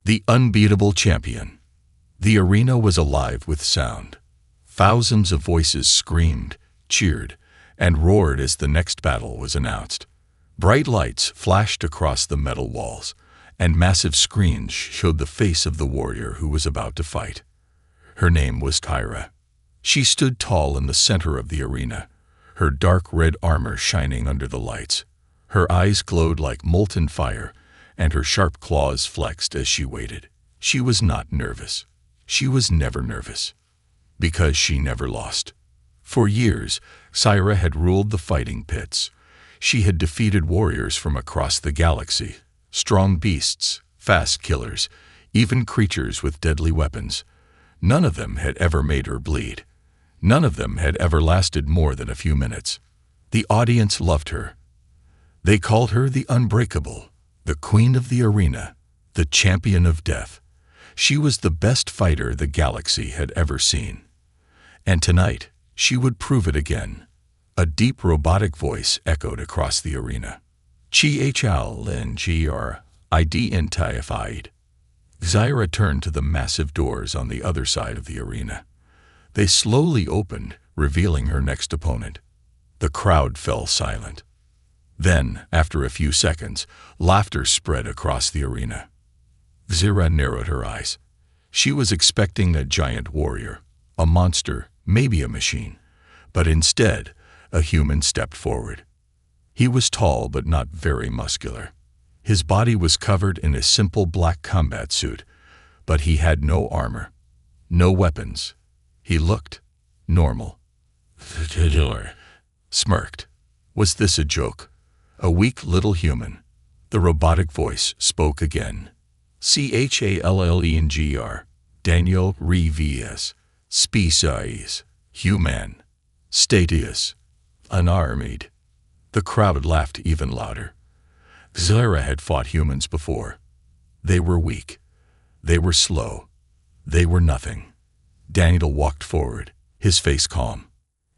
The unbeatable champion. The arena was alive with sound. Thousands of voices screamed, cheered, and roared as the next battle was announced. Bright lights flashed across the metal walls, and massive screens showed the face of the warrior who was about to fight. Her name was Kyra. She stood tall in the center of the arena, her dark red armor shining under the lights. Her eyes glowed like molten fire, and her sharp claws flexed as she waited. She was not nervous. She was never nervous, because she never lost. For years, Kyra had ruled the fighting pits. She had defeated warriors from across the galaxy, strong beasts, fast killers, even creatures with deadly weapons. None of them had ever made her bleed. None of them had ever lasted more than a few minutes. The audience loved her. They called her the unbreakable, the queen of the arena, the champion of death. She was the best fighter the galaxy had ever seen. And tonight, she would prove it again. A deep robotic voice echoed across the arena. HFY. Kyra turned to the massive doors on the other side of the arena. They slowly opened, revealing her next opponent. The crowd fell silent. Then, after a few seconds, laughter spread across the arena. Kyra narrowed her eyes. She was expecting a giant warrior, a monster, maybe a machine. But instead, a human stepped forward. He was tall but not very muscular. His body was covered in a simple black combat suit, but he had no armor, no weapons. He looked normal. Smirked. Was this a joke? A weak little human. The robotic voice spoke again. CHALLENGR. Daniel Revius. Species. Human. Statius. Unarmed. The crowd laughed even louder. Kyra had fought humans before. They were weak. They were slow. They were nothing. Daniel walked forward, his face calm.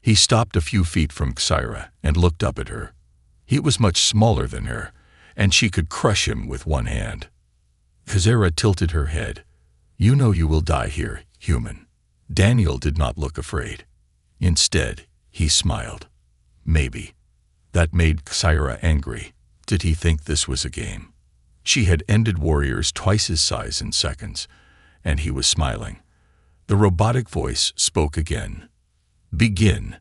He stopped a few feet from Kyra and looked up at her. He was much smaller than her, and she could crush him with one hand. Kyra tilted her head. "You know you will die here, human." Daniel did not look afraid. Instead, he smiled. Maybe. That made Kyra angry. Did he think this was a game? She had ended warriors twice his size in seconds, and he was smiling. The robotic voice spoke again. "Begin."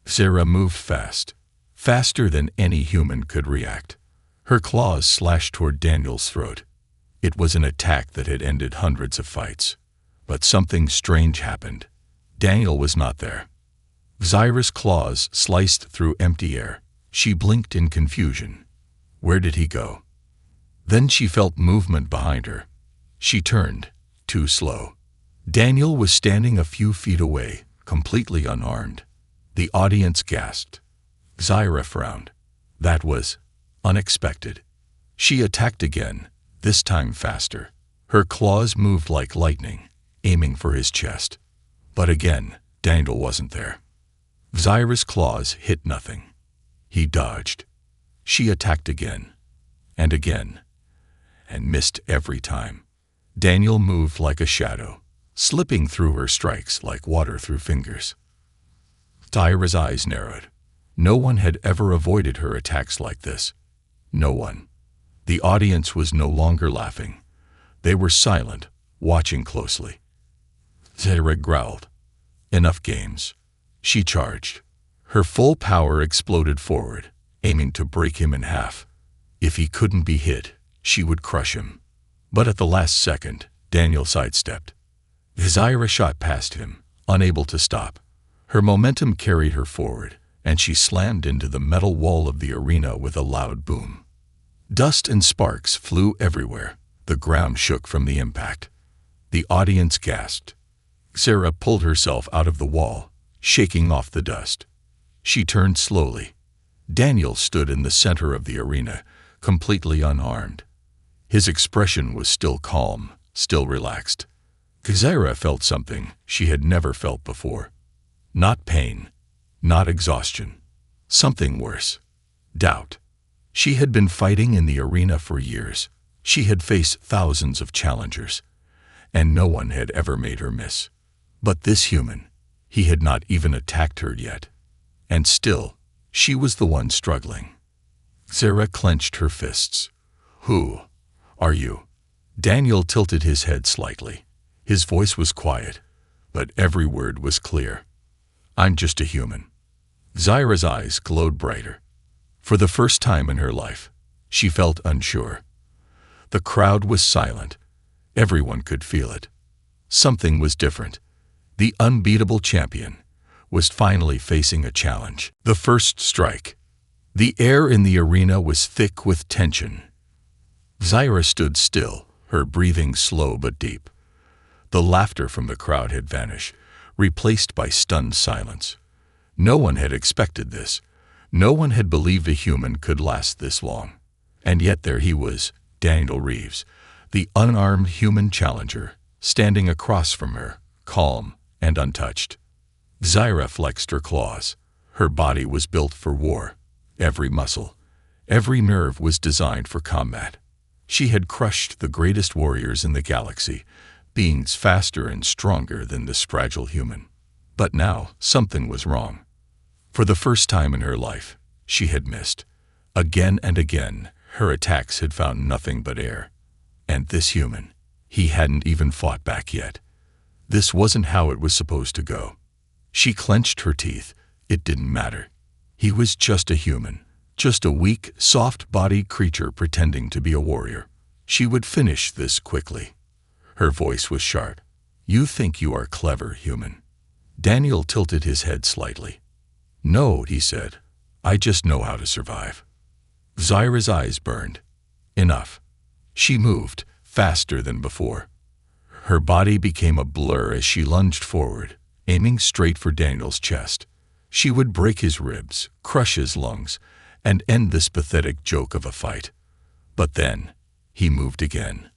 Kyra moved fast, faster than any human could react. Her claws slashed toward Daniel's throat. It was an attack that had ended hundreds of fights. But something strange happened. Daniel was not there. Kyra's claws sliced through empty air. She blinked in confusion. Where did he go? Then she felt movement behind her. She turned, too slow. Daniel was standing a few feet away, completely unarmed. The audience gasped. Kyra frowned. That was unexpected. She attacked again, this time faster. Her claws moved like lightning, aiming for his chest. But again, Daniel wasn't there. Kyra's claws hit nothing. He dodged. She attacked again, and missed every time. Daniel moved like a shadow, slipping through her strikes like water through fingers. Kyra's eyes narrowed. No one had ever avoided her attacks like this. No one. The audience was no longer laughing. They were silent, watching closely. Kyra growled. Enough games. She charged. Her full power exploded forward, aiming to break him in half. If he couldn't be hit, she would crush him. But at the last second, Daniel sidestepped. Kyra shot past him, unable to stop. Her momentum carried her forward, and she slammed into the metal wall of the arena with a loud boom. Dust and sparks flew everywhere. The ground shook from the impact. The audience gasped. Kyra pulled herself out of the wall, shaking off the dust. She turned slowly. Daniel stood in the center of the arena, completely unarmed. His expression was still calm, still relaxed. Kyra felt something she had never felt before. Not pain, not exhaustion. Something worse. Doubt. She had been fighting in the arena for years. She had faced thousands of challengers, and no one had ever made her miss. But this human, he had not even attacked her yet. And still, she was the one struggling. Sarah clenched her fists. "Who are you?" Daniel tilted his head slightly. His voice was quiet, but every word was clear. "I'm just a human." Zaira's eyes glowed brighter. For the first time in her life, she felt unsure. The crowd was silent. Everyone could feel it. Something was different. The unbeatable champion was finally facing a challenge. The first strike. The air in the arena was thick with tension. Zaira stood still, her breathing slow but deep. The laughter from the crowd had vanished, replaced by stunned silence. No one had expected this. No one had believed a human could last this long. And yet there he was, Daniel Reeves, the unarmed human challenger, standing across from her, calm and untouched. Zaira flexed her claws. Her body was built for war. Every muscle, every nerve was designed for combat. She had crushed the greatest warriors in the galaxy, beings faster and stronger than this fragile human. But now, something was wrong. For the first time in her life, she had missed. Again and again, her attacks had found nothing but air. And this human, he hadn't even fought back yet. This wasn't how it was supposed to go. She clenched her teeth. It didn't matter. He was just a human, just a weak, soft-bodied creature pretending to be a warrior. She would finish this quickly. Her voice was sharp. "You think you are clever, human." Daniel tilted his head slightly. "No," he said. "I just know how to survive." Zaira's eyes burned. Enough. She moved, faster than before. Her body became a blur as she lunged forward, aiming straight for Daniel's chest. She would break his ribs, crush his lungs, and end this pathetic joke of a fight. But then, he moved again.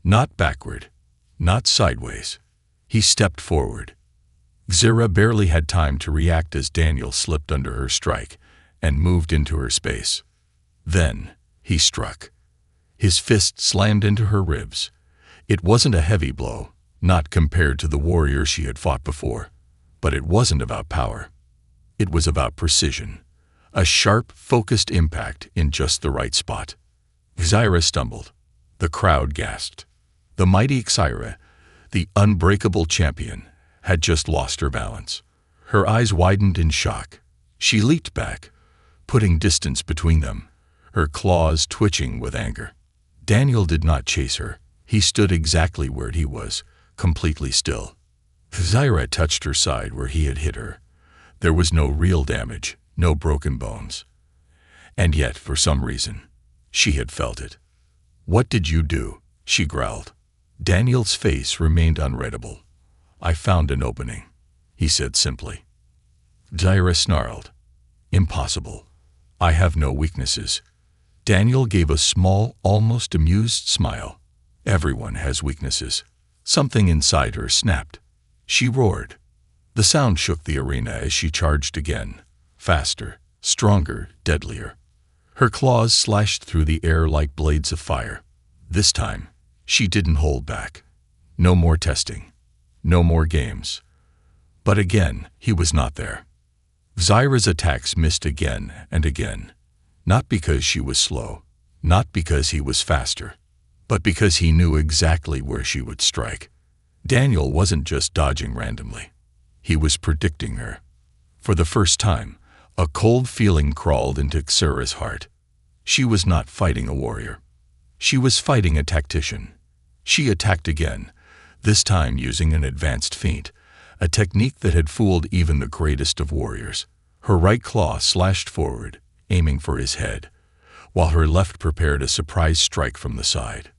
Not backward, not sideways. He stepped forward. Zaira barely had time to react as Daniel slipped under her strike and moved into her space. Then, he struck. His fist slammed into her ribs. It wasn't a heavy blow, not compared to the warrior she had fought before. But it wasn't about power. It was about precision. A sharp, focused impact in just the right spot. Zaira stumbled. The crowd gasped. The mighty Zaira, the unbreakable champion, had just lost her balance. Her eyes widened in shock. She leaped back, putting distance between them, her claws twitching with anger. Daniel did not chase her. He stood exactly where he was, completely still. Zaira touched her side where he had hit her. There was no real damage, no broken bones. And yet, for some reason, she had felt it. "What did you do?" she growled. Daniel's face remained unreadable. "I found an opening," he said simply. Zaira snarled. "Impossible. I have no weaknesses." Daniel gave a small, almost amused smile. "Everyone has weaknesses." Something inside her snapped. She roared. The sound shook the arena as she charged again, faster, stronger, deadlier. Her claws slashed through the air like blades of fire. This time, she didn't hold back. No more testing. No more games. But again, he was not there. Zaira's attacks missed again and again. Not because she was slow, not because he was faster, but because he knew exactly where she would strike. Daniel wasn't just dodging randomly. He was predicting her. For the first time, a cold feeling crawled into Zaira's heart. She was not fighting a warrior. She was fighting a tactician. She attacked again, this time using an advanced feint, a technique that had fooled even the greatest of warriors. Her right claw slashed forward, aiming for his head, while her left prepared a surprise strike from the side.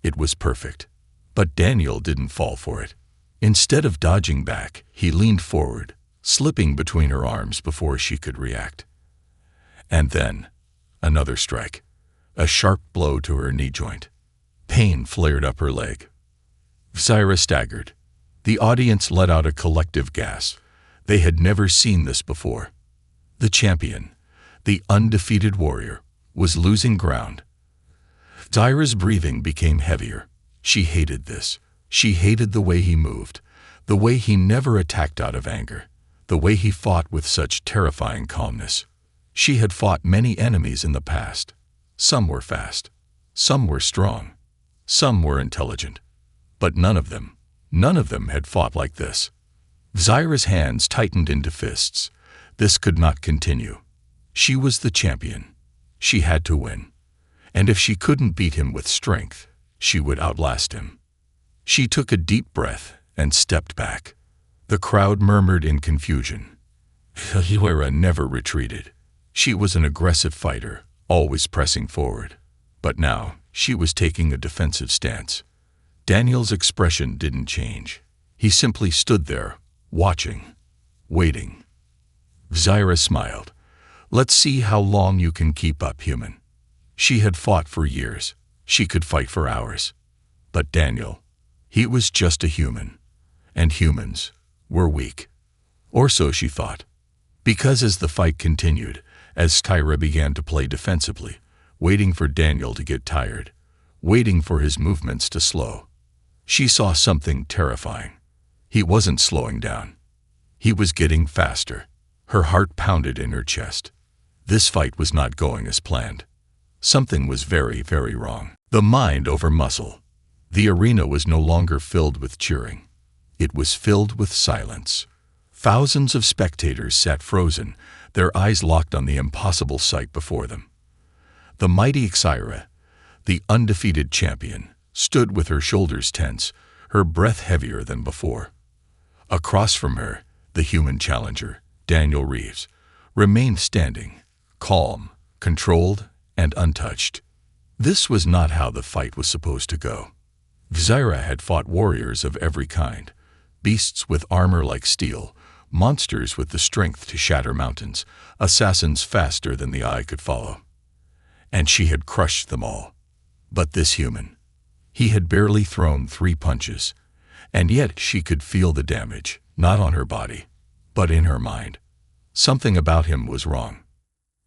It was perfect. But Daniel didn't fall for it. Instead of dodging back, he leaned forward, slipping between her arms before she could react. And then, another strike, a sharp blow to her knee joint. Pain flared up her leg. Zaira staggered. The audience let out a collective gasp. They had never seen this before. The champion, the undefeated warrior, was losing ground. Zyra's breathing became heavier. She hated this. She hated the way he moved, the way he never attacked out of anger, the way he fought with such terrifying calmness. She had fought many enemies in the past. Some were fast. Some were strong. Some were intelligent. But none of them had fought like this. Zyra's hands tightened into fists. This could not continue. She was the champion. She had to win. And if she couldn't beat him with strength, she would outlast him. She took a deep breath and stepped back. The crowd murmured in confusion. Zyra never retreated. She was an aggressive fighter, always pressing forward. But now, she was taking a defensive stance. Daniel's expression didn't change. He simply stood there, watching, waiting. Zyra smiled. "Let's see how long you can keep up, human." She had fought for years. She could fight for hours. But Daniel, he was just a human. And humans were weak. Or so she thought. Because as the fight continued, as Zyra began to play defensively, waiting for Daniel to get tired, waiting for his movements to slow, she saw something terrifying. He wasn't slowing down. He was getting faster. Her heart pounded in her chest. This fight was not going as planned. Something was very, very wrong. The mind over muscle. The arena was no longer filled with cheering. It was filled with silence. Thousands of spectators sat frozen, their eyes locked on the impossible sight before them. The mighty Zyra, the undefeated champion, stood with her shoulders tense, her breath heavier than before. Across from her, the human challenger, Daniel Reeves, remained standing, calm, controlled, and untouched. This was not how the fight was supposed to go. Zyra had fought warriors of every kind, beasts with armor like steel, monsters with the strength to shatter mountains, assassins faster than the eye could follow. And she had crushed them all. But this human, he had barely thrown 3 punches, and yet she could feel the damage, not on her body, but in her mind. Something about him was wrong.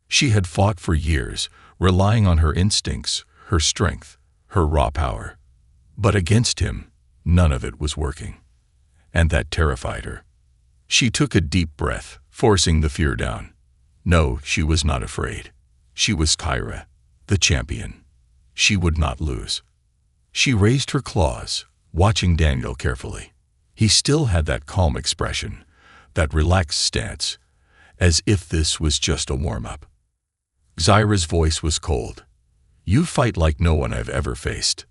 She had fought for years, relying on her instincts, her strength, her raw power. But against him, none of it was working. And that terrified her. She took a deep breath, forcing the fear down. No, she was not afraid. She was Zyra, the champion. She would not lose. She raised her claws, watching Daniel carefully. He still had that calm expression, that relaxed stance, as if this was just a warm-up. Zyra's voice was cold. "You fight like no one I've ever faced."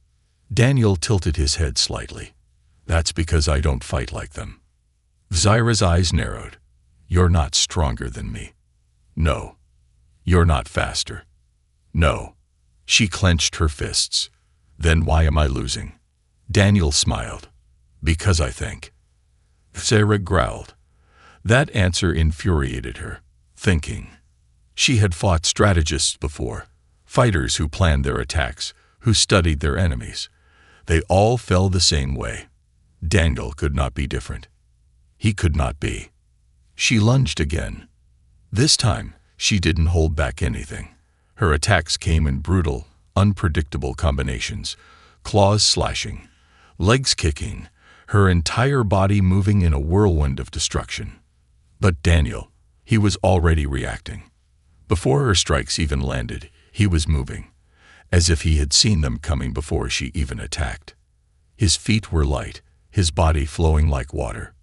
Daniel tilted his head slightly. "That's because I don't fight like them." Zyra's eyes narrowed. "You're not stronger than me." "No." "You're not faster." "No." She clenched her fists. "Then why am I losing?" Daniel smiled. "Because I think." Zyra growled. That answer infuriated her. Thinking. She had fought strategists before, fighters who planned their attacks, who studied their enemies. They all fell the same way. Daniel could not be different. He could not be. She lunged again. This time, she didn't hold back anything. Her attacks came in brutal, unpredictable combinations, claws slashing, legs kicking, her entire body moving in a whirlwind of destruction. But Daniel, he was already reacting. Before her strikes even landed, he was moving, as if he had seen them coming before she even attacked. His feet were light, his body flowing like water.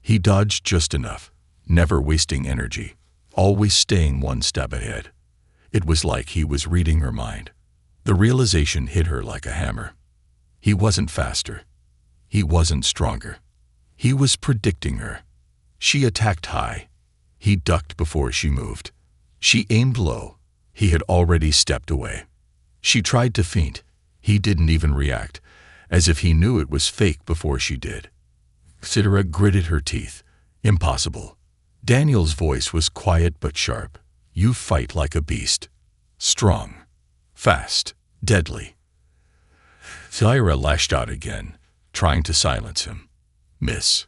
He dodged just enough, never wasting energy, always staying one step ahead. It was like he was reading her mind. The realization hit her like a hammer. He wasn't faster. He wasn't stronger. He was predicting her. She attacked high. He ducked before she moved. She aimed low. He had already stepped away. She tried to feint. He didn't even react, as if he knew it was fake before she did. Zyra gritted her teeth. Impossible. Daniel's voice was quiet but sharp. You fight like a beast. Strong. Fast. Deadly. Zyra lashed out again, trying to silence him. Miss.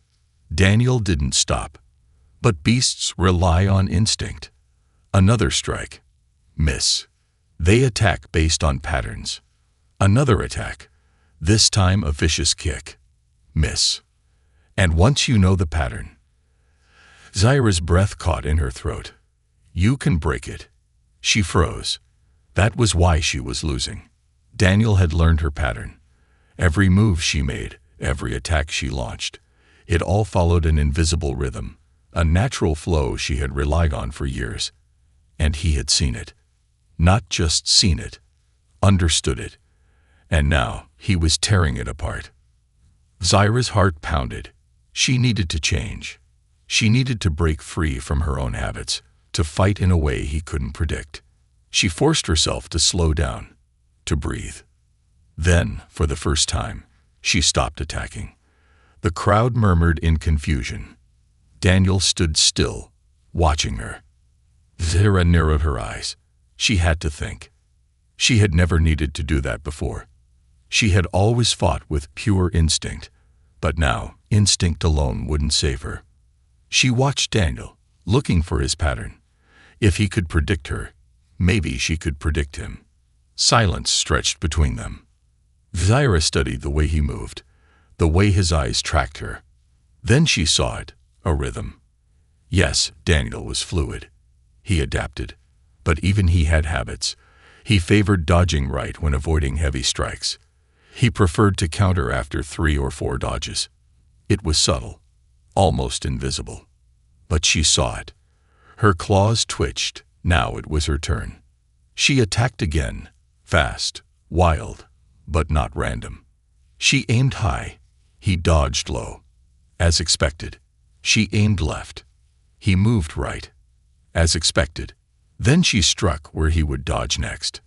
Daniel didn't stop. But beasts rely on instinct. Another strike. Miss. They attack based on patterns. Another attack, this time a vicious kick. Miss. And once you know the pattern. Zyra's breath caught in her throat. You can break it. She froze. That was why she was losing. Daniel had learned her pattern. Every move she made, every attack she launched, it all followed an invisible rhythm, a natural flow she had relied on for years. And he had seen it. Not just seen it, understood it. And now he was tearing it apart. Zyra's heart pounded. She needed to change. She needed to break free from her own habits, to fight in a way he couldn't predict. She forced herself to slow down, to breathe. Then, for the first time, she stopped attacking. The crowd murmured in confusion. Daniel stood still, watching her. Zyra narrowed her eyes. She had to think. She had never needed to do that before. She had always fought with pure instinct, but now instinct alone wouldn't save her. She watched Daniel, looking for his pattern. If he could predict her, maybe she could predict him. Silence stretched between them. Zyra studied the way he moved, the way his eyes tracked her. Then she saw it, a rhythm. Yes, Daniel was fluid. He adapted. But even he had habits. He favored dodging right when avoiding heavy strikes. He preferred to counter after 3 or 4 dodges. It was subtle, almost invisible. But she saw it. Her claws twitched. Now it was her turn. She attacked again, fast, wild, but not random. She aimed high. He dodged low. As expected. She aimed left. He moved right. As expected. Then she struck where he would dodge next.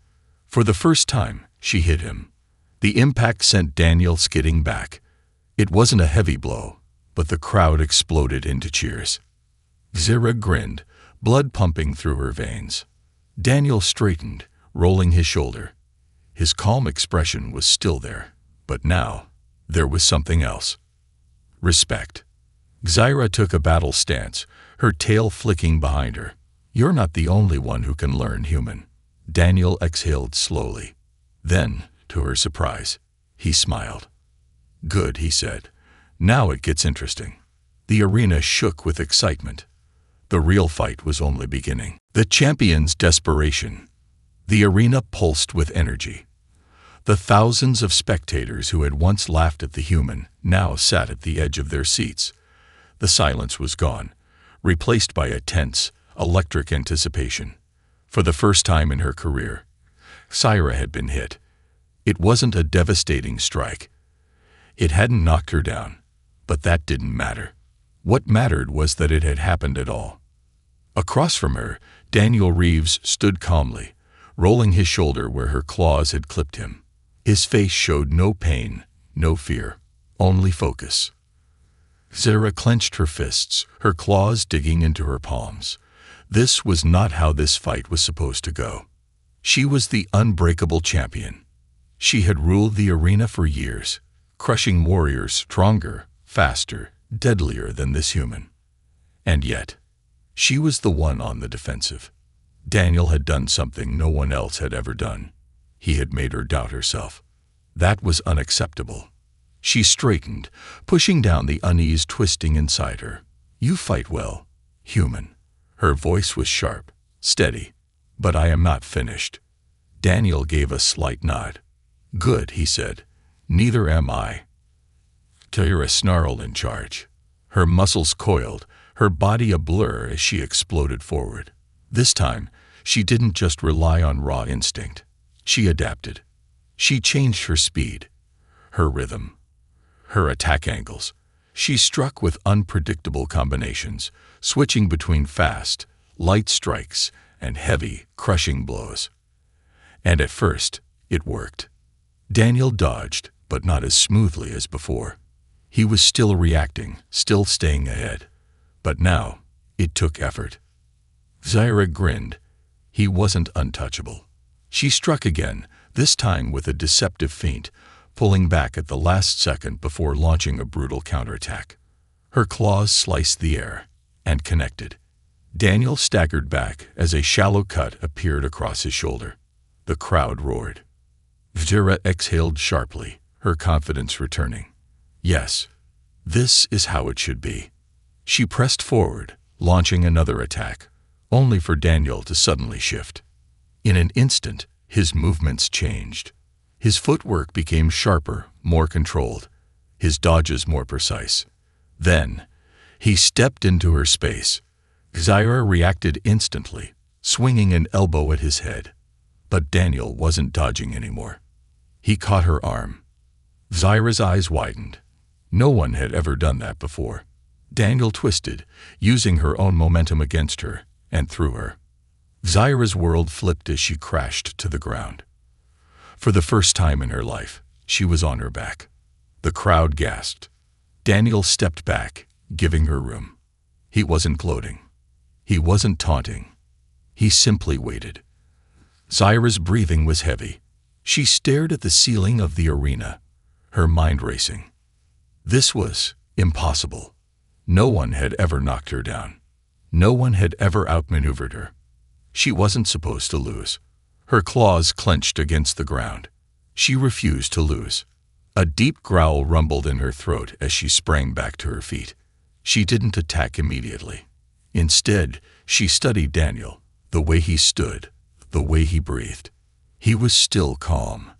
For the first time, she hit him. The impact sent Daniel skidding back. It wasn't a heavy blow, but the crowd exploded into cheers. Zyra grinned, blood pumping through her veins. Daniel straightened, rolling his shoulder. His calm expression was still there, but now there was something else. Respect. Zyra took a battle stance, her tail flicking behind her. You're not the only one who can learn, human. Daniel exhaled slowly. Then, to her surprise, he smiled. Good, he said. Now it gets interesting. The arena shook with excitement. The real fight was only beginning. The champion's desperation. The arena pulsed with energy. The thousands of spectators who had once laughed at the human now sat at the edge of their seats. The silence was gone, replaced by a tense, electric anticipation. For the first time in her career, Zyra had been hit. It wasn't a devastating strike. It hadn't knocked her down, but that didn't matter. What mattered was that it had happened at all. Across from her, Daniel Reeves stood calmly, rolling his shoulder where her claws had clipped him. His face showed no pain, no fear, only focus. Zyra clenched her fists, her claws digging into her palms. This was not how this fight was supposed to go. She was the unbreakable champion. She had ruled the arena for years, crushing warriors stronger, faster, deadlier than this human. And yet, she was the one on the defensive. Daniel had done something no one else had ever done. He had made her doubt herself. That was unacceptable. She straightened, pushing down the unease twisting inside her. You fight well, human. Her voice was sharp, steady. But I am not finished. Daniel gave a slight nod. Good, he said. Neither am I. Zyra snarled in charge. Her muscles coiled, her body a blur as she exploded forward. This time, she didn't just rely on raw instinct. She adapted. She changed her speed, her rhythm, her attack angles. She struck with unpredictable combinations, switching between fast, light strikes and heavy, crushing blows. And at first, it worked. Daniel dodged, but not as smoothly as before. He was still reacting, still staying ahead. But now, it took effort. Zyra grinned. He wasn't untouchable. She struck again, this time with a deceptive feint, pulling back at the last second before launching a brutal counterattack. Her claws sliced the air, and connected. Daniel staggered back as a shallow cut appeared across his shoulder. The crowd roared. Zara exhaled sharply, her confidence returning. Yes, this is how it should be. She pressed forward, launching another attack, only for Daniel to suddenly shift. In an instant, his movements changed. His footwork became sharper, more controlled, his dodges more precise. Then, he stepped into her space. Zara reacted instantly, swinging an elbow at his head. But Daniel wasn't dodging anymore. He caught her arm. Zara's eyes widened. No one had ever done that before. Daniel twisted, using her own momentum against her, and threw her. Zara's world flipped as she crashed to the ground. For the first time in her life, she was on her back. The crowd gasped. Daniel stepped back, giving her room. He wasn't gloating. He wasn't taunting. He simply waited. Zara's breathing was heavy. She stared at the ceiling of the arena, her mind racing. This was impossible. No one had ever knocked her down. No one had ever outmaneuvered her. She wasn't supposed to lose. Her claws clenched against the ground. She refused to lose. A deep growl rumbled in her throat as she sprang back to her feet. She didn't attack immediately. Instead, she studied Daniel, the way he stood, the way he breathed. He was still calm,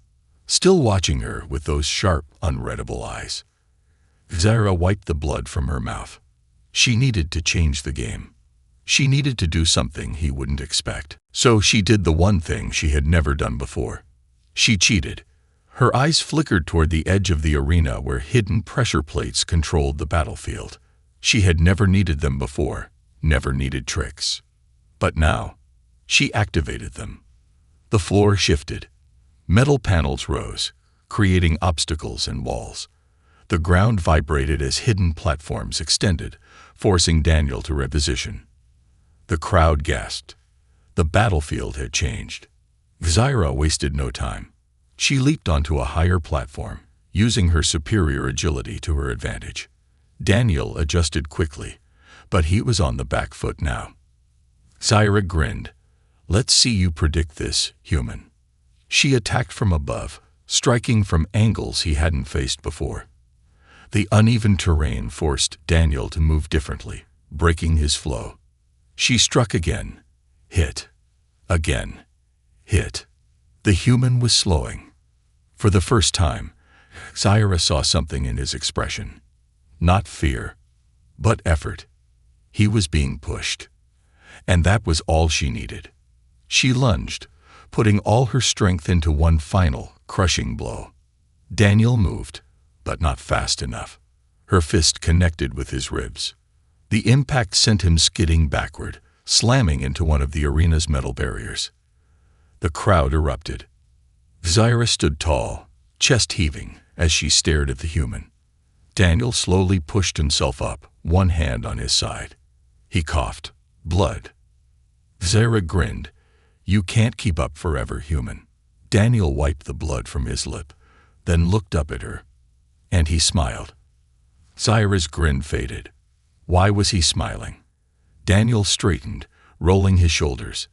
still watching her with those sharp, unreadable eyes. Zara wiped the blood from her mouth. She needed to change the game. She needed to do something he wouldn't expect. So she did the one thing she had never done before. She cheated. Her eyes flickered toward the edge of the arena where hidden pressure plates controlled the battlefield. She had never needed them before, never needed tricks. But now, she activated them. The floor shifted. Metal panels rose, creating obstacles and walls. The ground vibrated as hidden platforms extended, forcing Daniel to reposition. The crowd gasped. The battlefield had changed. Zara wasted no time. She leaped onto a higher platform, using her superior agility to her advantage. Daniel adjusted quickly, but he was on the back foot now. Zara grinned. Let's see you predict this, human. She attacked from above, striking from angles he hadn't faced before. The uneven terrain forced Daniel to move differently, breaking his flow. She struck again, hit, again, hit. The human was slowing. For the first time, Zara saw something in his expression. Not fear, but effort. He was being pushed. And that was all she needed. She lunged, putting all her strength into one final, crushing blow. Daniel moved, but not fast enough. Her fist connected with his ribs. The impact sent him skidding backward, slamming into one of the arena's metal barriers. The crowd erupted. Zara stood tall, chest heaving, as she stared at the human. Daniel slowly pushed himself up, one hand on his side. He coughed. Blood. Zara grinned. You can't keep up forever, human. Daniel wiped the blood from his lip, then looked up at her. And he smiled. Zara's grin faded. Why was he smiling? Daniel straightened, rolling his shoulders.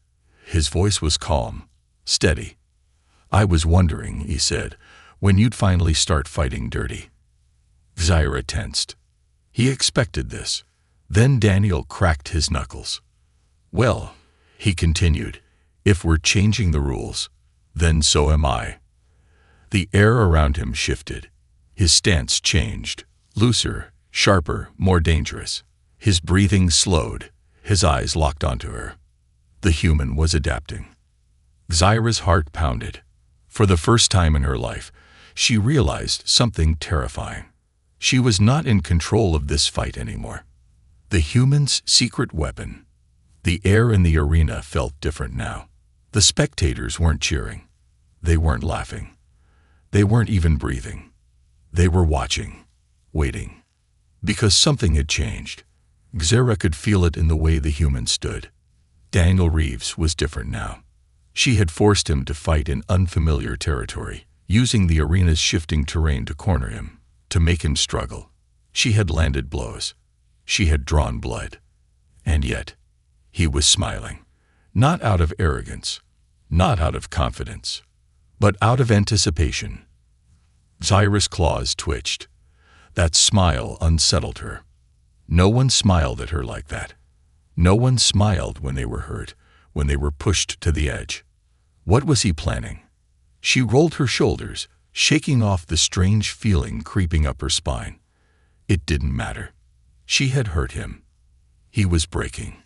His voice was calm, steady. I was wondering, he said, when you'd finally start fighting dirty. Zara tensed. He expected this. Then Daniel cracked his knuckles. Well, he continued, if we're changing the rules, then so am I. The air around him shifted. His stance changed, looser, sharper, more dangerous. His breathing slowed, his eyes locked onto her. The human was adapting. Zara's heart pounded. For the first time in her life, she realized something terrifying. She was not in control of this fight anymore. The human's secret weapon. The air in the arena felt different now. The spectators weren't cheering. They weren't laughing. They weren't even breathing. They were watching, waiting. Because something had changed. Zara could feel it in the way the human stood. Daniel Reeves was different now. She had forced him to fight in unfamiliar territory, using the arena's shifting terrain to corner him, to make him struggle. She had landed blows. She had drawn blood. And yet, he was smiling. Not out of arrogance, not out of confidence, But out of anticipation, Zyra's claws twitched. That smile unsettled her. No one smiled at her like that. No one smiled when they were hurt, when they were pushed to the edge. What was he planning? She rolled her shoulders, shaking off the strange feeling creeping up her spine. It didn't matter. She had hurt him. He was breaking.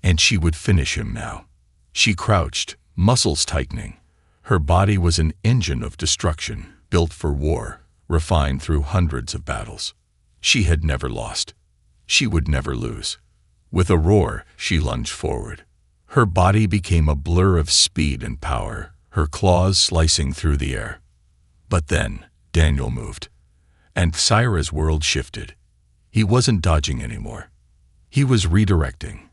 And she would finish him now. She crouched, muscles tightening. Her body was an engine of destruction, built for war, refined through hundreds of battles. She had never lost. She would never lose. With a roar, she lunged forward. Her body became a blur of speed and power, her claws slicing through the air. But then, Daniel moved. And Zyra's world shifted. He wasn't dodging anymore. He was redirecting.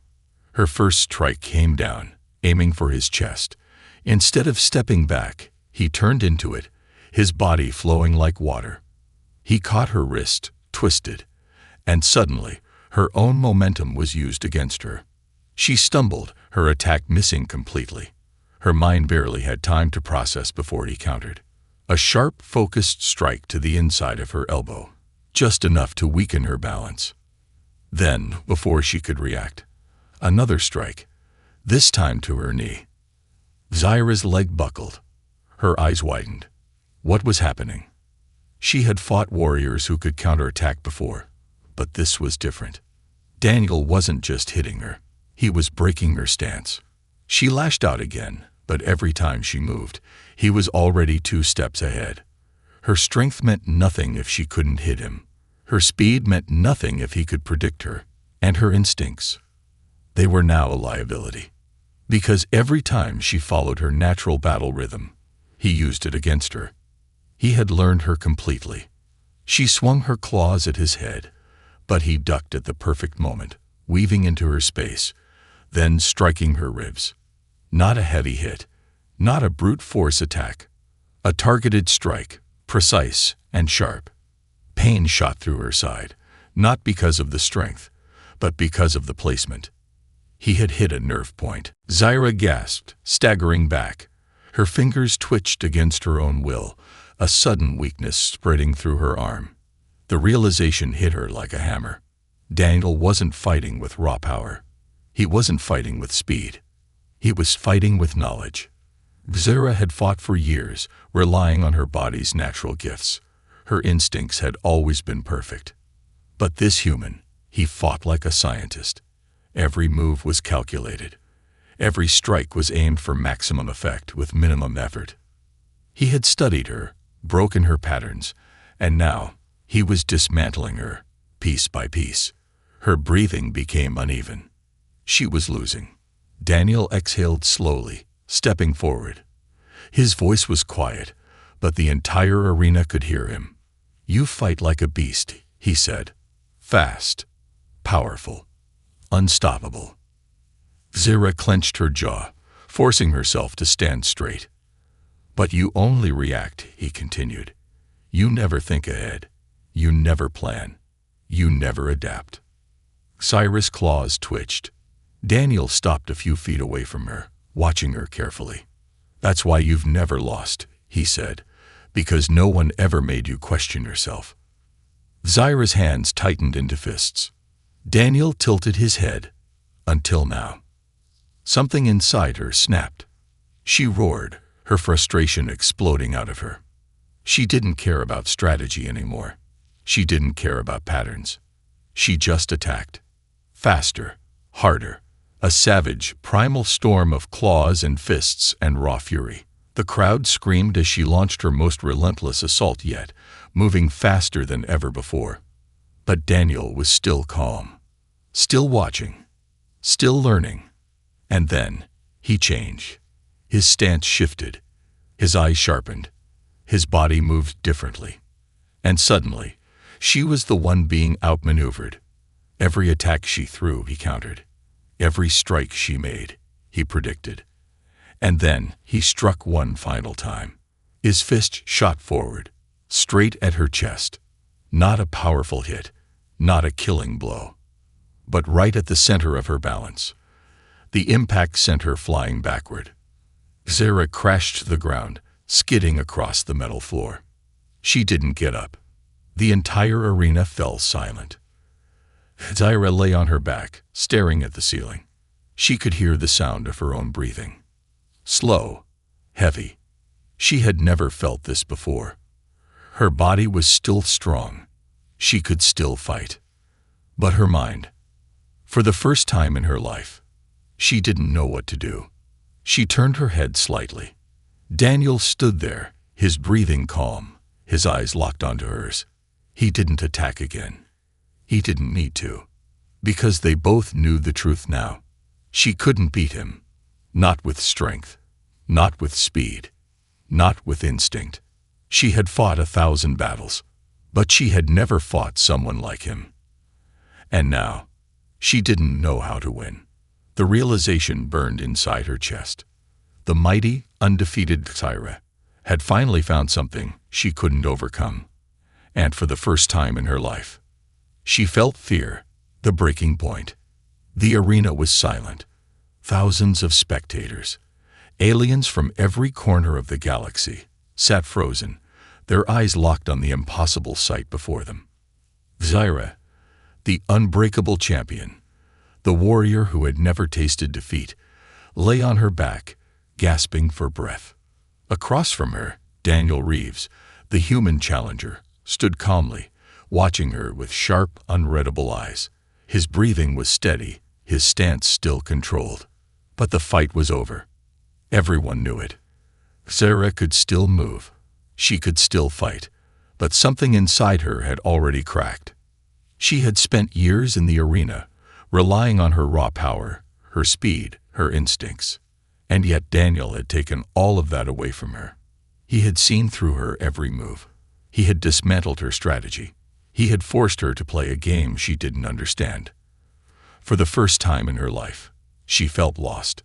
Her first strike came down, aiming for his chest. Instead of stepping back, he turned into it, his body flowing like water. He caught her wrist, twisted, and suddenly, her own momentum was used against her. She stumbled, her attack missing completely. Her mind barely had time to process before he countered. A sharp, focused strike to the inside of her elbow, just enough to weaken her balance. Then, before she could react, another strike, this time to her knee. Zyra's leg buckled. Her eyes widened. What was happening? She had fought warriors who could counterattack before, but this was different. Daniel wasn't just hitting her. He was breaking her stance. She lashed out again, but every time she moved, he was already 2 steps ahead. Her strength meant nothing if she couldn't hit him. Her speed meant nothing if he could predict her. And her instincts, they were now a liability. Because every time she followed her natural battle rhythm, he used it against her. He had learned her completely. She swung her claws at his head, but he ducked at the perfect moment, weaving into her space, then striking her ribs. Not a heavy hit, not a brute force attack. A targeted strike, precise and sharp. Pain shot through her side, not because of the strength, but because of the placement. He had hit a nerve point. Zyra gasped, staggering back. Her fingers twitched against her own will, a sudden weakness spreading through her arm. The realization hit her like a hammer. Daniel wasn't fighting with raw power. He wasn't fighting with speed. He was fighting with knowledge. Zyra had fought for years, relying on her body's natural gifts. Her instincts had always been perfect. But this human, he fought like a scientist. Every move was calculated. Every strike was aimed for maximum effect with minimum effort. He had studied her, broken her patterns, and now he was dismantling her, piece by piece. Her breathing became uneven. She was losing. Daniel exhaled slowly, stepping forward. His voice was quiet, but the entire arena could hear him. "You fight like a beast," he said. "Fast, powerful, unstoppable." Zyra clenched her jaw, forcing herself to stand straight. "But you only react," he continued. "You never think ahead. You never plan. You never adapt." Zyra's claws twitched. Daniel stopped a few feet away from her, watching her carefully. "That's why you've never lost," he said, "because no one ever made you question yourself." Zyra's hands tightened into fists. Daniel tilted his head. Until now. Something inside her snapped. She roared, her frustration exploding out of her. She didn't care about strategy anymore. She didn't care about patterns. She just attacked. Faster, harder. A savage, primal storm of claws and fists and raw fury. The crowd screamed as she launched her most relentless assault yet, moving faster than ever before. But Daniel was still calm. Still watching. Still learning. And then, he changed. His stance shifted. His eyes sharpened. His body moved differently. And suddenly, she was the one being outmaneuvered. Every attack she threw, he countered. Every strike she made, he predicted. And then he struck one final time. His fist shot forward, straight at her chest. Not a powerful hit, not a killing blow, but right at the center of her balance. The impact sent her flying backward. Zyra crashed to the ground, skidding across the metal floor. She didn't get up. The entire arena fell silent. Zaira lay on her back, staring at the ceiling. She could hear the sound of her own breathing. Slow, heavy. She had never felt this before. Her body was still strong. She could still fight. But her mind, for the first time in her life, she didn't know what to do. She turned her head slightly. Daniel stood there, his breathing calm, his eyes locked onto hers. He didn't attack again. He didn't need to. Because they both knew the truth now. She couldn't beat him. Not with strength. Not with speed. Not with instinct. She had fought 1,000 battles, but she had never fought someone like him. And now, she didn't know how to win. The realization burned inside her chest. The mighty, undefeated Zaira had finally found something she couldn't overcome. And for the first time in her life, she felt fear, the breaking point. The arena was silent. Thousands of spectators, aliens from every corner of the galaxy, sat frozen, their eyes locked on the impossible sight before them. Zaira, the unbreakable champion, the warrior who had never tasted defeat, lay on her back, gasping for breath. Across from her, Daniel Reeves, the human challenger, stood calmly, watching her with sharp, unreadable eyes. His breathing was steady, his stance still controlled. But the fight was over. Everyone knew it. Zaira could still move. She could still fight. But something inside her had already cracked. She had spent years in the arena, relying on her raw power, her speed, her instincts. And yet Daniel had taken all of that away from her. He had seen through her every move. He had dismantled her strategy. He had forced her to play a game she didn't understand. For the first time in her life, she felt lost.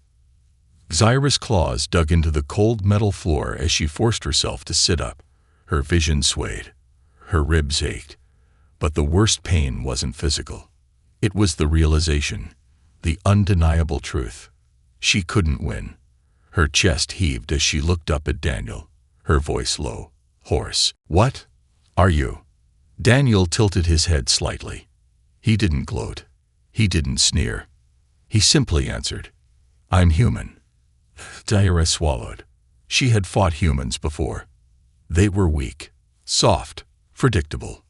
Zaira's claws dug into the cold metal floor as she forced herself to sit up. Her vision swayed. Her ribs ached. But the worst pain wasn't physical. It was the realization, the undeniable truth. She couldn't win. Her chest heaved as she looked up at Daniel, her voice low, hoarse. "What are you?" Daniel tilted his head slightly. He didn't gloat. He didn't sneer. He simply answered, "I'm human." Zaira swallowed. She had fought humans before. They were weak, soft, predictable.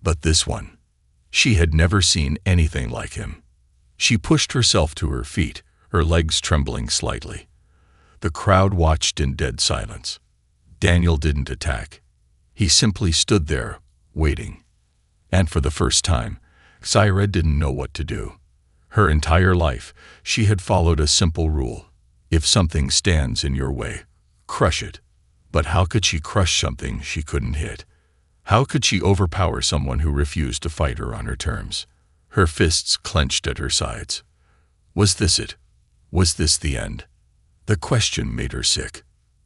But this one, she had never seen anything like him. She pushed herself to her feet, her legs trembling slightly. The crowd watched in dead silence. Daniel didn't attack. He simply stood there, waiting. And for the first time, Zaira didn't know what to do. Her entire life, she had followed a simple rule. If something stands in your way, crush it. But how could she crush something she couldn't hit? How could she overpower someone who refused to fight her on her terms? Her fists clenched at her sides. Was this it? Was this the end? The question made her sick.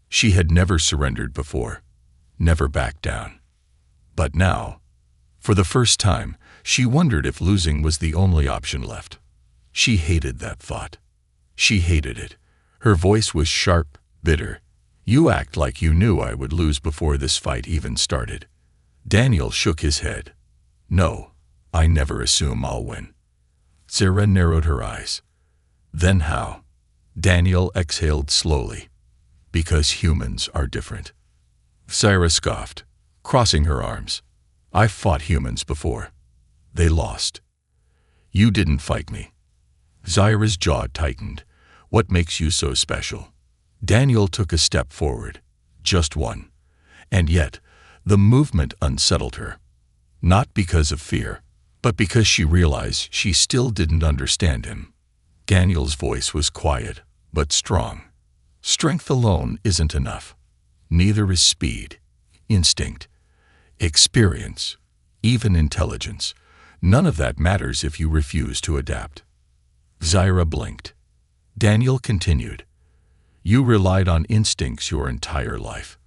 She had never surrendered before, never backed down. But now, for the first time, she wondered if losing was the only option left. She hated that thought. She hated it. Her voice was sharp, bitter. "You act like you knew I would lose before this fight even started." Daniel shook his head. "No, I never assume I'll win." Zaira narrowed her eyes. "Then how?" Daniel exhaled slowly. "Because humans are different." Zaira scoffed, crossing her arms. "I've fought humans before. They lost. You didn't fight me." Zaira's jaw tightened. "What makes you so special?" Daniel took a step forward, just one. And yet, the movement unsettled her. Not because of fear, but because she realized she still didn't understand him. Daniel's voice was quiet, but strong. "Strength alone isn't enough. Neither is speed, instinct, experience, even intelligence. None of that matters if you refuse to adapt." Zaira blinked. Daniel continued, "You relied on instincts your entire life.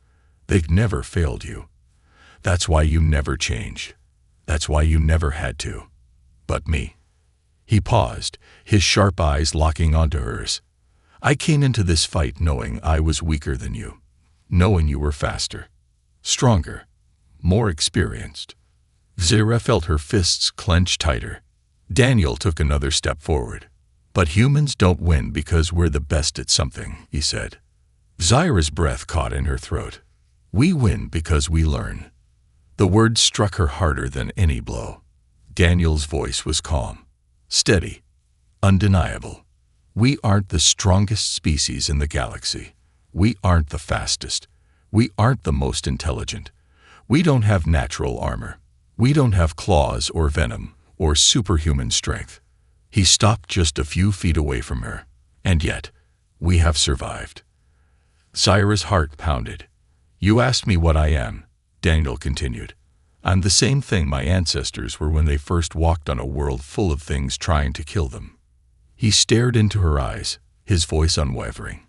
They've never failed you. That's why you never changed. That's why you never had to. But me." He paused, his sharp eyes locking onto hers. "I came into this fight knowing I was weaker than you. knowing you were faster, stronger, more experienced. Zira felt her fists clench tighter. Daniel took another step forward. But humans don't win because we're the best at something, he said. Zira's breath caught in her throat. We win because we learn. The words struck her harder than any blow. Daniel's voice was calm, steady, undeniable. We aren't the strongest species in the galaxy. We aren't the fastest. We aren't the most intelligent. We don't have natural armor. We don't have claws or venom or superhuman strength. He stopped just a few feet away from her, and yet, we have survived. Zira's heart pounded. You asked me what I am, Daniel continued. I'm the same thing my ancestors were when they first walked on a world full of things trying to kill them. He stared into her eyes, his voice unwavering.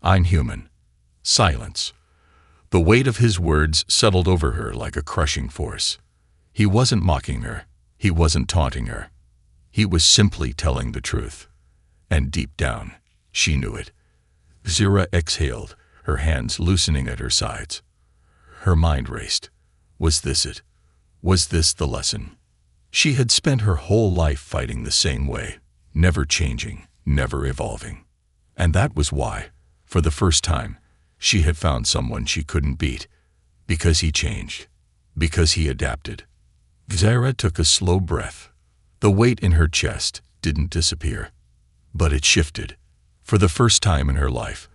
I'm human. Silence. The weight of his words settled over her like a crushing force. He wasn't mocking her. He wasn't taunting her. He was simply telling the truth. And deep down, she knew it. Zira exhaled, her hands loosening at her sides. Her mind raced. Was this it? Was this the lesson? She had spent her whole life fighting the same way, never changing, never evolving. And that was why, for the first time, she had found someone she couldn't beat. Because he changed. Because he adapted. Zira took a slow breath. The weight in her chest didn't disappear, but it shifted. For the first time in her life,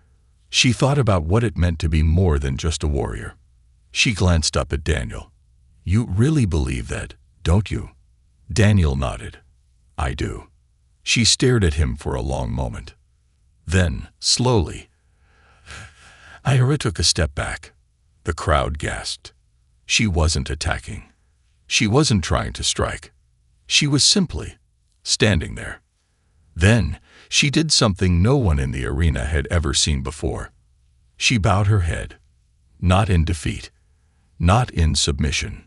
she thought about what it meant to be more than just a warrior. She glanced up at Daniel. You really believe that, don't you? Daniel nodded. I do. She stared at him for a long moment. Then, slowly, Ira took a step back. The crowd gasped. She wasn't attacking. She wasn't trying to strike. She was simply standing there. Then, she did something no one in the arena had ever seen before. She bowed her head, not in defeat, not in submission,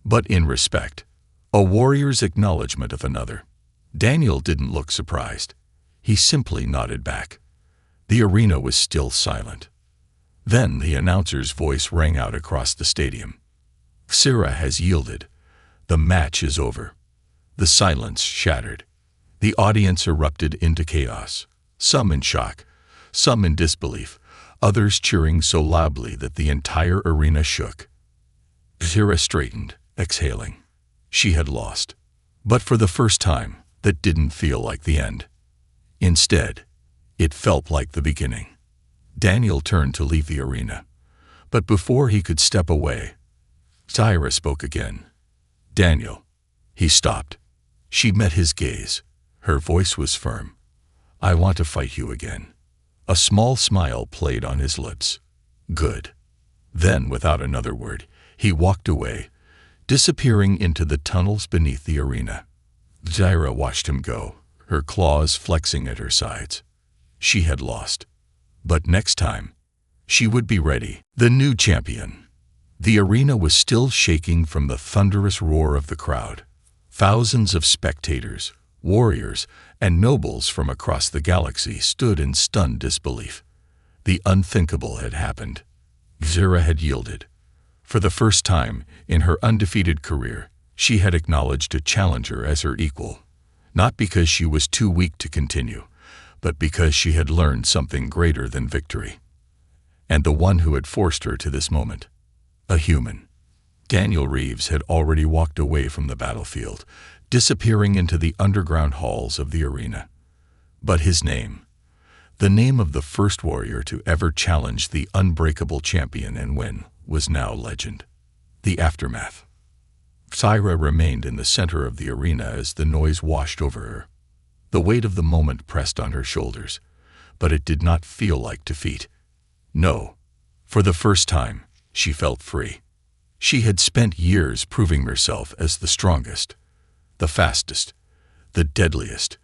but in respect, a warrior's acknowledgement of another. Daniel didn't look surprised. He simply nodded back. The arena was still silent. Then the announcer's voice rang out across the stadium. Zira has yielded. The match is over. The silence shattered. The audience erupted into chaos, some in shock, some in disbelief, others cheering so loudly that the entire arena shook. Zira straightened, exhaling. She had lost. But for the first time, that didn't feel like the end. Instead, it felt like the beginning. Daniel turned to leave the arena. But before he could step away, Zira spoke again. Daniel. He stopped. She met his gaze. Her voice was firm. I want to fight you again. A small smile played on his lips. Good. Then, without another word, he walked away, disappearing into the tunnels beneath the arena. Zira watched him go, her claws flexing at her sides. She had lost. But next time, she would be ready. The new champion. The arena was still shaking from the thunderous roar of the crowd. Thousands of spectators, warriors, and nobles from across the galaxy stood in stunned disbelief. The unthinkable had happened. Zira had yielded. For the first time in her undefeated career, she had acknowledged a challenger as her equal, not because she was too weak to continue, but because she had learned something greater than victory. And the one who had forced her to this moment, a human. Daniel Reeves had already walked away from the battlefield, disappearing into the underground halls of the arena. But his name, the name of the first warrior to ever challenge the unbreakable champion and win, was now legend. The aftermath. Zira remained in the center of the arena as the noise washed over her. The weight of the moment pressed on her shoulders, but it did not feel like defeat. No, for the first time, she felt free. She had spent years proving herself as the strongest, the fastest, the deadliest,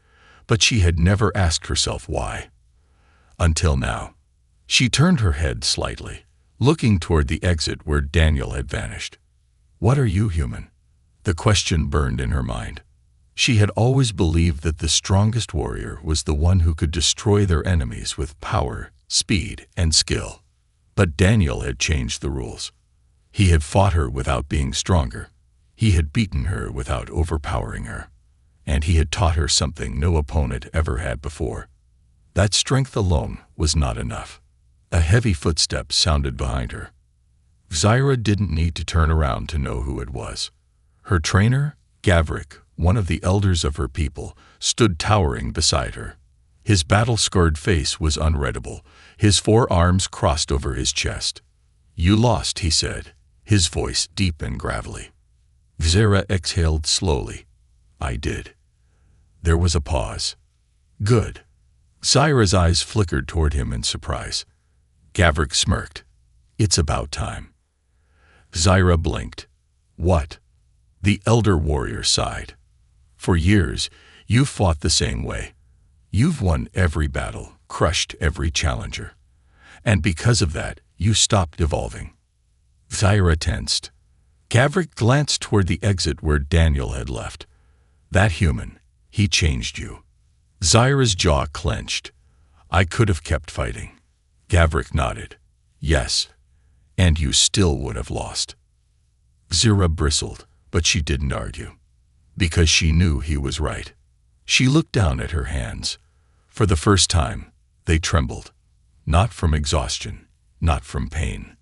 but she had never asked herself why. Until now. She turned her head slightly, looking toward the exit where Daniel had vanished. What are you, human? The question burned in her mind. She had always believed that the strongest warrior was the one who could destroy their enemies with power, speed, and skill. But Daniel had changed the rules. He had fought her without being stronger. He had beaten her without overpowering her. And he had taught her something no opponent ever had before. That strength alone was not enough. A heavy footstep sounded behind her. Zyra didn't need to turn around to know who it was. Her trainer, Gavrik, one of the elders of her people, stood towering beside her. His battle-scarred face was unreadable. His forearms crossed over his chest. "You lost," he said, his voice deep and gravelly. Zyra exhaled slowly. "I did." There was a pause. "Good." Zyra's eyes flickered toward him in surprise. Gavrik smirked. "It's about time." Zyra blinked. "What?" The elder warrior sighed. "For years, you've fought the same way. You've won every battle, crushed every challenger. And because of that, you stopped evolving." Zyra tensed. Gavrik glanced toward the exit where Daniel had left. "That human, he changed you." Zyra's jaw clenched. "I could have kept fighting." Gavrik nodded. "Yes, and you still would have lost." Zyra bristled, but she didn't argue. Because she knew he was right. She looked down at her hands. For the first time, they trembled. Not from exhaustion, not from pain,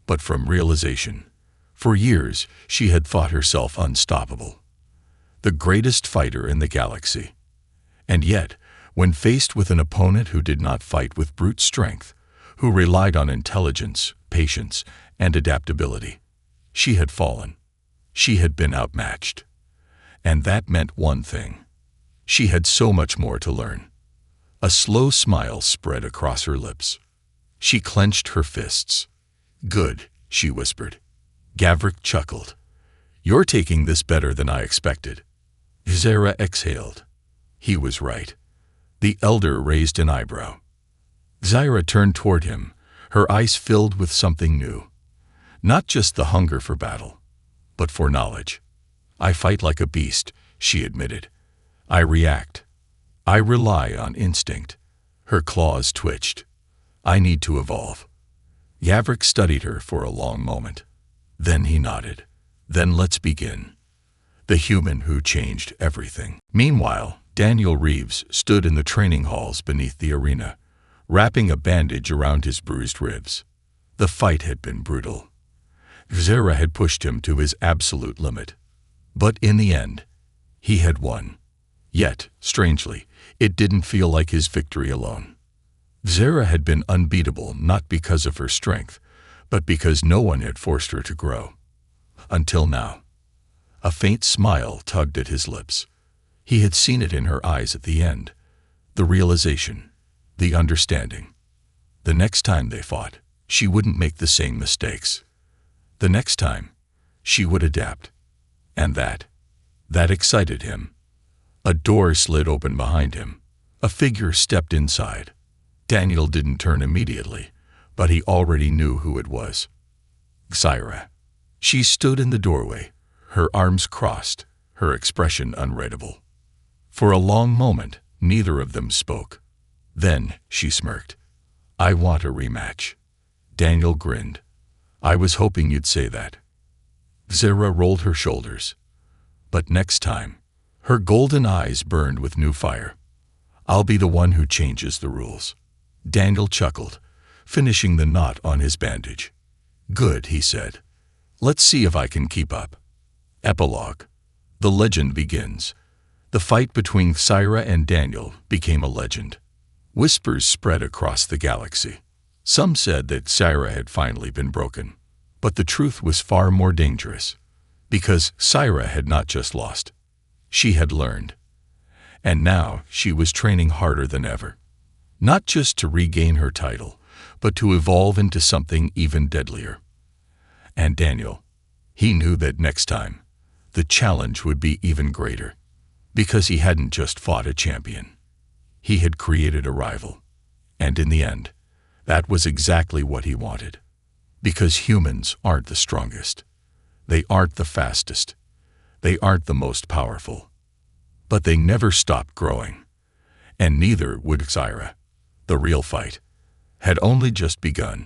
but from realization. For years, she had thought herself unstoppable. The greatest fighter in the galaxy. And yet, when faced with an opponent who did not fight with brute strength, who relied on intelligence, patience, and adaptability, she had fallen. She had been outmatched. And that meant one thing. She had so much more to learn. A slow smile spread across her lips. She clenched her fists. "Good," she whispered. Gavrik chuckled. "You're taking this better than I expected." Zyra exhaled. He was right. The elder raised an eyebrow. Zyra turned toward him, her eyes filled with something new. Not just the hunger for battle, but for knowledge. "I fight like a beast," she admitted. "I react. I rely on instinct." Her claws twitched. "I need to evolve." Gavrik studied her for a long moment. Then he nodded. "Then let's begin." The human who changed everything. Meanwhile, Daniel Reeves stood in the training halls beneath the arena, wrapping a bandage around his bruised ribs. The fight had been brutal. Zyra had pushed him to his absolute limit. But in the end, he had won. Yet, strangely, it didn't feel like his victory alone. Zyra had been unbeatable not because of her strength, but because no one had forced her to grow. Until now. A faint smile tugged at his lips. He had seen it in her eyes at the end. The realization, the understanding. The next time they fought, she wouldn't make the same mistakes. The next time, she would adapt. And that excited him. A door slid open behind him. A figure stepped inside. Daniel didn't turn immediately, but he already knew who it was. Zyra. She stood in the doorway, her arms crossed, her expression unreadable. For a long moment, neither of them spoke. Then she smirked. "I want a rematch." Daniel grinned. "I was hoping you'd say that." Zyra rolled her shoulders. "But next time." Her golden eyes burned with new fire. "I'll be the one who changes the rules." Daniel chuckled, finishing the knot on his bandage. "Good," he said. "Let's see if I can keep up." Epilogue. The legend begins. The fight between Zyra and Daniel became a legend. Whispers spread across the galaxy. Some said that Zyra had finally been broken. But the truth was far more dangerous. Because Zyra had not just lost. She had learned. And now she was training harder than ever. Not just to regain her title, but to evolve into something even deadlier. And Daniel, he knew that next time, the challenge would be even greater. Because he hadn't just fought a champion. He had created a rival. And in the end, that was exactly what he wanted. Because humans aren't the strongest. They aren't the fastest. They aren't the most powerful. But they never stopped growing. And neither would Zyra. The real fight had only just begun.